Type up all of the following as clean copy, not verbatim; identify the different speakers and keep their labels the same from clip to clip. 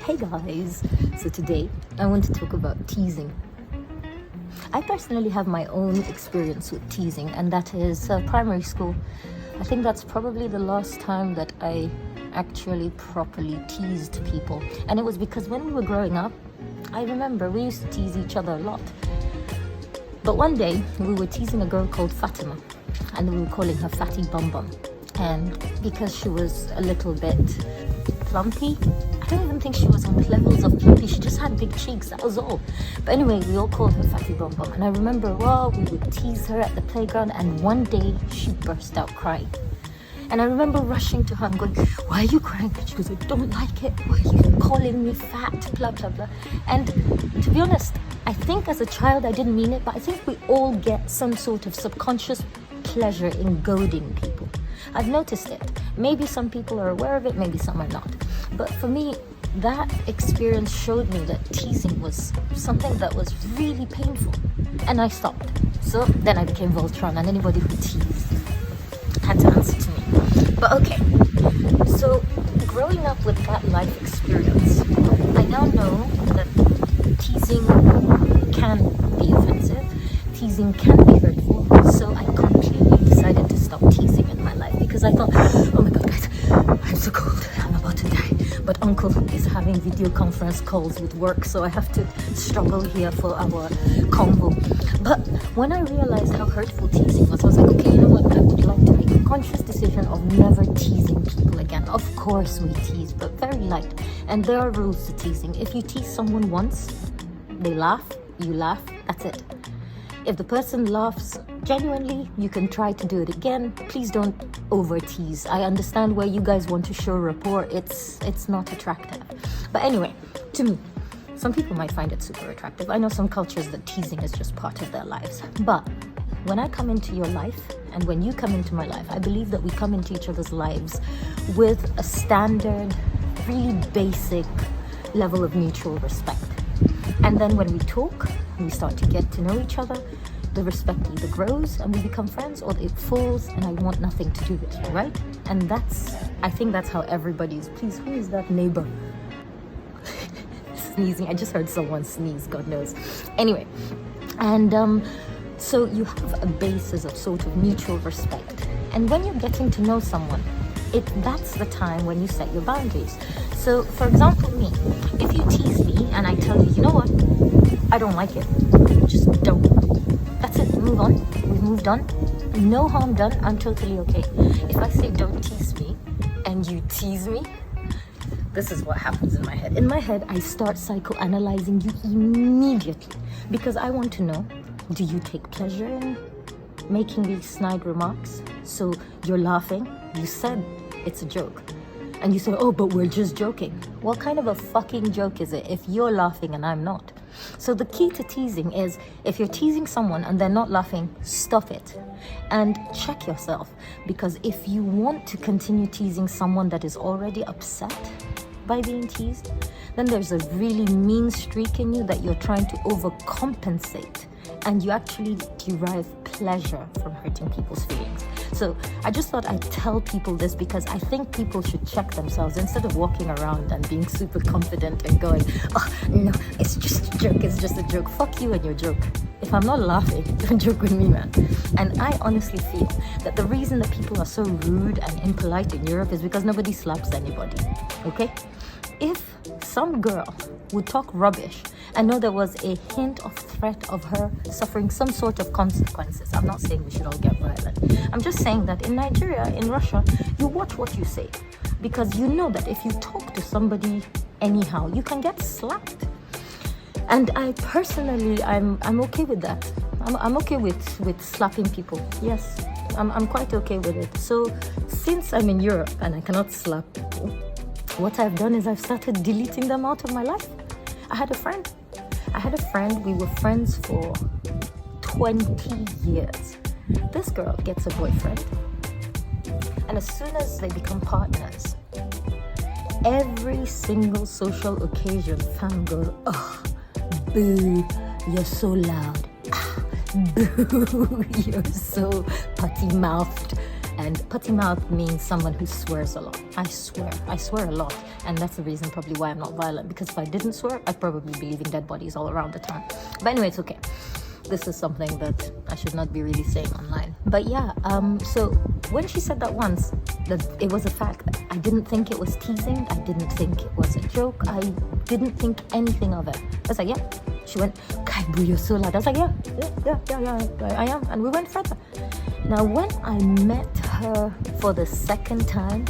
Speaker 1: Hey guys, so today I want to talk about teasing. I personally have my own experience with teasing, and that is primary school. I think that's probably the last time that I actually properly teased people, and it was because when we were growing up, I remember we used to tease each other a lot. But one day we were teasing a girl called Fatima, and we were calling her Fatty Bum Bum, and because she was a little bit plumpy, I don't even think she was on levels of plumpy, she just had big cheeks, that was all. But anyway, we all called her Fatty Bum Bum, and I remember, we would tease her at the playground, and one day she burst out crying. And I remember rushing to her and going, "Why are you crying?" She goes, "I don't like it. Why are you calling me fat?" Blah, blah, blah. And to be honest, I think as a child I didn't mean it, but I think we all get some sort of subconscious pleasure in goading people. I've noticed it. Maybe some people are aware of it, maybe some are not. But for me, that experience showed me that teasing was something that was really painful. And I stopped. So then I became Voltron, and anybody who teased had to answer to me. But okay, so growing up with that life experience, I now know that teasing can be offensive, teasing can be hurtful, so I completely decided to stop teasing in my life because I thought, oh my god guys, I'm so cold, I'm about to die, but uncle is having video conference calls with work, so I have to struggle here for our convo. But when I realized how hurtful teasing was, I was like, okay, you know what, I would like to make a conscious decision of never teasing people again. Of course we tease, but very light, and there are rules to teasing. If you tease someone once, they laugh, you laugh, that's it. If the person laughs genuinely, you can try to do it again. Please don't over tease. I understand where you guys want to show rapport. It's not attractive. But anyway, to me, some people might find it super attractive. I know some cultures that teasing is just part of their lives. But when I come into your life, and when you come into my life, I believe that we come into each other's lives with a standard, really basic level of mutual respect. And then when we talk, we start to get to know each other, the respect either grows and we become friends, or it falls and I want nothing to do with you, right? And I think that's how everybody's. Please, who is that neighbor? Sneezing, I just heard someone sneeze, God knows. Anyway, and so you have a basis of sort of mutual respect. And when you're getting to know someone, that's the time when you set your boundaries. So for example, me, if you tease me and I tell you, you know what, I don't like it, just don't. That's it, move on. We've moved on. No harm done, I'm totally okay. If I say don't tease me and you tease me, this is what happens in my head. In my head, I start psychoanalyzing you immediately because I want to know, do you take pleasure in making these snide remarks? So you're laughing, you said it's a joke, and you say, oh, but we're just joking. What kind of a fucking joke is it if you're laughing and I'm not? So the key to teasing is, if you're teasing someone and they're not laughing, stop it and check yourself, because if you want to continue teasing someone that is already upset by being teased, then there's a really mean streak in you that you're trying to overcompensate, and you actually derive pleasure from hurting people's feelings. So I just thought I'd tell people this because I think people should check themselves instead of walking around and being super confident and going, oh no, it's just a joke, it's just a joke. Fuck you and your joke. If I'm not laughing, don't joke with me, man. And I honestly feel that the reason that people are so rude and impolite in Europe is because nobody slaps anybody, okay? If some girl would talk rubbish and know there was a hint of threat of her suffering some sort of consequences, I'm not saying we should all get violent. I'm just saying that in Nigeria, in Russia, you watch what you say, because you know that if you talk to somebody anyhow, you can get slapped. And I personally, I'm okay with that. I'm okay with slapping people. Yes, I'm quite okay with it. So since I'm in Europe and I cannot slap people, what I've done is I've started deleting them out of my life. I had a friend, we were friends for 20 years. This girl gets a boyfriend, and as soon as they become partners, every single social occasion, fam goes, oh, boo, you're so loud. Ah, boo, you're so potty-mouthed. mind, putty mouth means someone who swears a lot. I swear a lot. And that's the reason probably why I'm not violent, because if I didn't swear, I'd probably be leaving dead bodies all around the town. But anyway, it's okay. This is something that I should not be really saying online. But yeah, so when she said that once, that it was a fact, I didn't think it was teasing. I didn't think it was a joke. I didn't think anything of it. I was like, yeah. She went, Kai boo, you're so loud. I was like, yeah, I am. And we went further. Now, when I met her for the second time,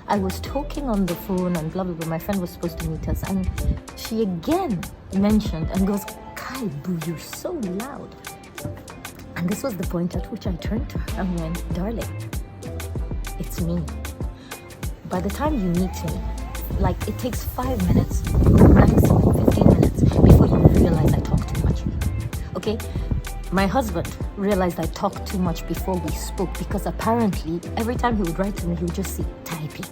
Speaker 1: I was talking on the phone and blah, blah, blah. My friend was supposed to meet us. And she again mentioned and goes, Kai boo, you're so loud. And this was the point at which I turned to her and went, darling, it's me. By the time you meet me, like it takes 5 minutes, maximum 15 minutes before you realize I talk too much. Okay? My husband realized I talked too much before we spoke, because apparently every time he would write to me, he would just say typing.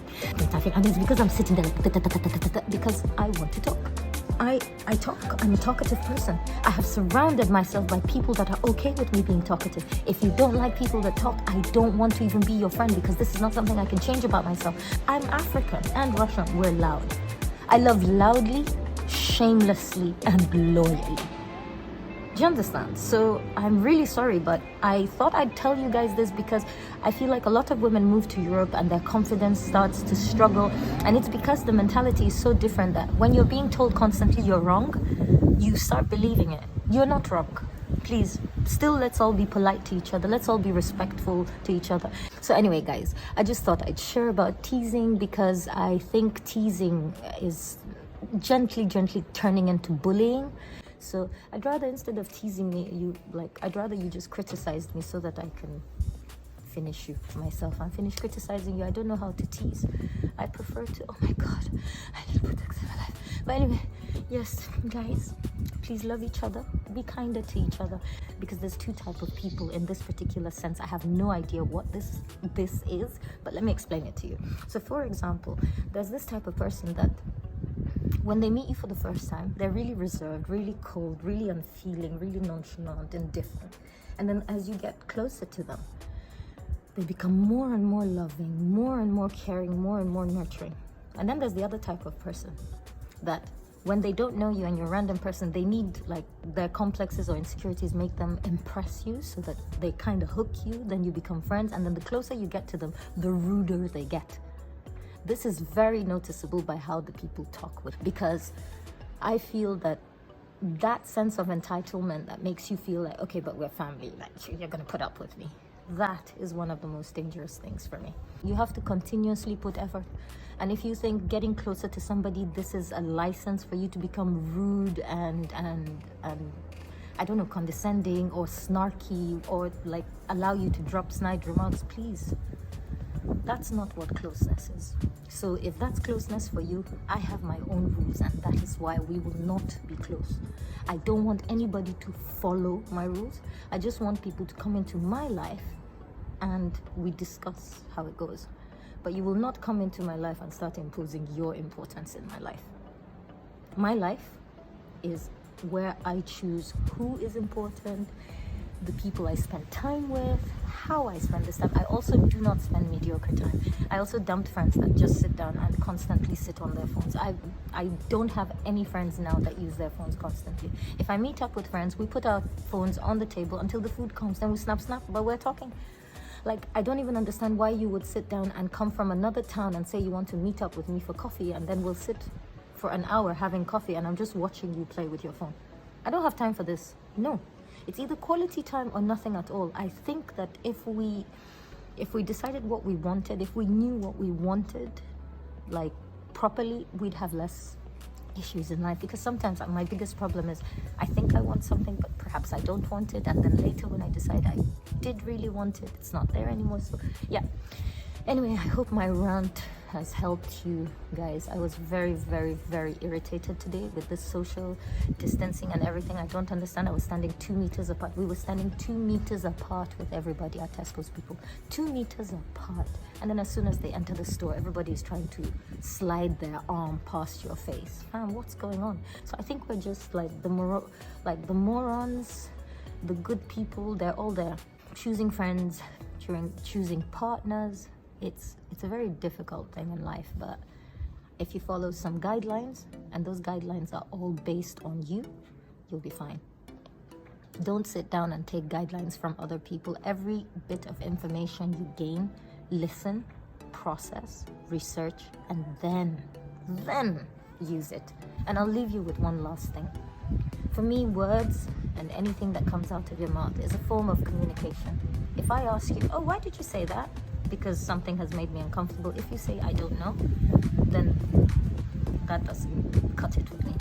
Speaker 1: And it's because I'm sitting there like because I want to talk. I talk. I'm a talkative person. I have surrounded myself by people that are okay with me being talkative. If you don't like people that talk, I don't want to even be your friend, because this is not something I can change about myself. I'm African and Russian. We're loud. I love loudly, shamelessly, and loyally. Do you understand? So I'm really sorry, but I thought I'd tell you guys this because I feel like a lot of women move to Europe and their confidence starts to struggle. And it's because the mentality is so different that when you're being told constantly you're wrong, you start believing it. You're not wrong. Please, still let's all be polite to each other. Let's all be respectful to each other. So anyway, guys, I just thought I'd share about teasing, because I think teasing is gently turning into bullying. So I'd rather, instead of teasing me, I'd rather you just criticized me so that I can finish you myself. I'm finished criticizing you. I don't know how to tease. I prefer to, oh my God, I need to put this in my life. But anyway, yes, guys, please love each other. Be kinder to each other, because there's two types of people in this particular sense. I have no idea what this is, but let me explain it to you. So for example, there's this type of person that when they meet you for the first time, they're really reserved, really cold, really unfeeling, really nonchalant, indifferent. And then as you get closer to them, they become more and more loving, more and more caring, more and more nurturing. And then there's the other type of person that when they don't know you and you're a random person, they need, like, their complexes or insecurities make them impress you so that they kind of hook you, then you become friends. And then the closer you get to them, the ruder they get. This is very noticeable by how the people talk with, because I feel that sense of entitlement that makes you feel like, okay, but we're family, like you're gonna put up with me. That is one of the most dangerous things for me. You have to continuously put effort. And if you think getting closer to somebody, this is a license for you to become rude and I don't know, condescending or snarky, or like allow you to drop snide remarks, please. That's not what closeness is. So if that's closeness for you, I have my own rules, and that is why we will not be close. I don't want anybody to follow my rules. I just want people to come into my life and we discuss how it goes. But you will not come into my life and start imposing your importance in my life. My life is where I choose who is important, the people I spend time with, how I spend this time. I also do not spend mediocre time. I also dumped friends that just sit down and constantly sit on their phones. I don't have any friends now that use their phones constantly. If I meet up with friends, we put our phones on the table until the food comes, then we snap, but we're talking. Like, I don't even understand why you would sit down and come from another town and say you want to meet up with me for coffee, and then we'll sit for an hour having coffee and I'm just watching you play with your phone. I don't have time for this. No. It's either quality time or nothing at all. I think that if we decided what we wanted, if we knew what we wanted, like, properly, we'd have less issues in life. Because sometimes my biggest problem is I think I want something, but perhaps I don't want it, and then later when I decide I did really want it, it's not there anymore. So yeah, anyway, I hope my rant has helped you guys. I was very irritated today with this social distancing and everything. I don't understand. I was standing 2 meters apart. We were standing 2 meters apart with everybody at Tesco's people. 2 meters apart. And then as soon as they enter the store, everybody is trying to slide their arm past your face. Fam, what's going on? So I think we're just like the morons, the good people. They're all there, choosing friends, during choosing partners. It's a very difficult thing in life, but if you follow some guidelines, and those guidelines are all based on you, you'll be fine. Don't sit down and take guidelines from other people. Every bit of information you gain, listen, process, research, and then use it. And I'll leave you with one last thing. For me, words and anything that comes out of your mouth is a form of communication. If I ask you, oh, why did you say that? Because something has made me uncomfortable. If you say, I don't know, then that doesn't cut it with me.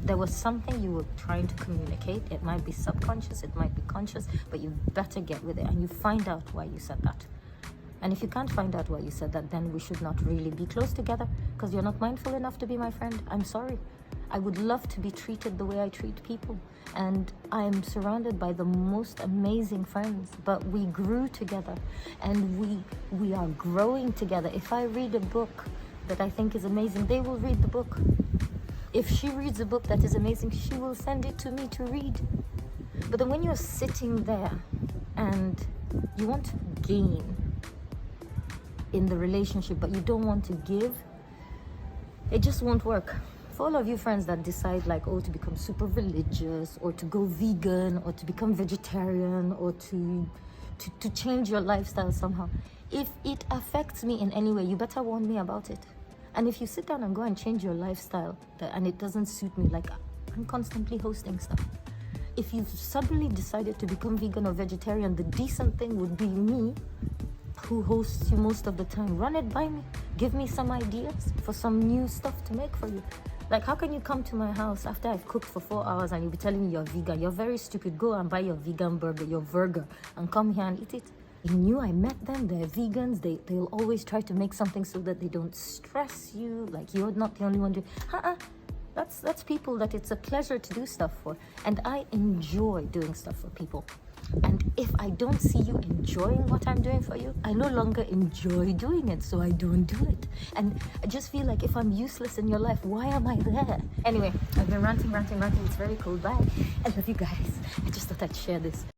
Speaker 1: There was something you were trying to communicate. It might be subconscious, it might be conscious, but you better get with it and you find out why you said that. And if you can't find out why you said that, then we should not really be close together because you're not mindful enough to be my friend. I'm sorry. I would love to be treated the way I treat people. And I'm surrounded by the most amazing friends, but we grew together and we are growing together. If I read a book that I think is amazing, they will read the book. If she reads a book that is amazing, she will send it to me to read. But then when you're sitting there and you want to gain in the relationship, but you don't want to give, it just won't work. For all of you friends that decide like, oh, to become super religious or to go vegan or to become vegetarian or to change your lifestyle somehow, if it affects me in any way, you better warn me about it. And if you sit down and go and change your lifestyle and it doesn't suit me, like I'm constantly hosting stuff. If you've suddenly decided to become vegan or vegetarian, the decent thing would be me, who hosts you most of the time. Run it by me. Give me some ideas for some new stuff to make for you. Like, how can you come to my house after I've cooked for 4 hours and you'll be telling me you're vegan? You're very stupid. Go and buy your vegan burger, your burger, and come here and eat it. You knew I met them. They're vegans. They'll always try to make something so that they don't stress you. Like, you're not the only one doing. That's people that it's a pleasure to do stuff for. And I enjoy doing stuff for people. And if I don't see you enjoying what I'm doing for you, I no longer enjoy doing it, so I don't do it. And I just feel like if I'm useless in your life, why am I there? Anyway, I've been ranting. It's very cold. Bye. I love you guys. I just thought I'd share this.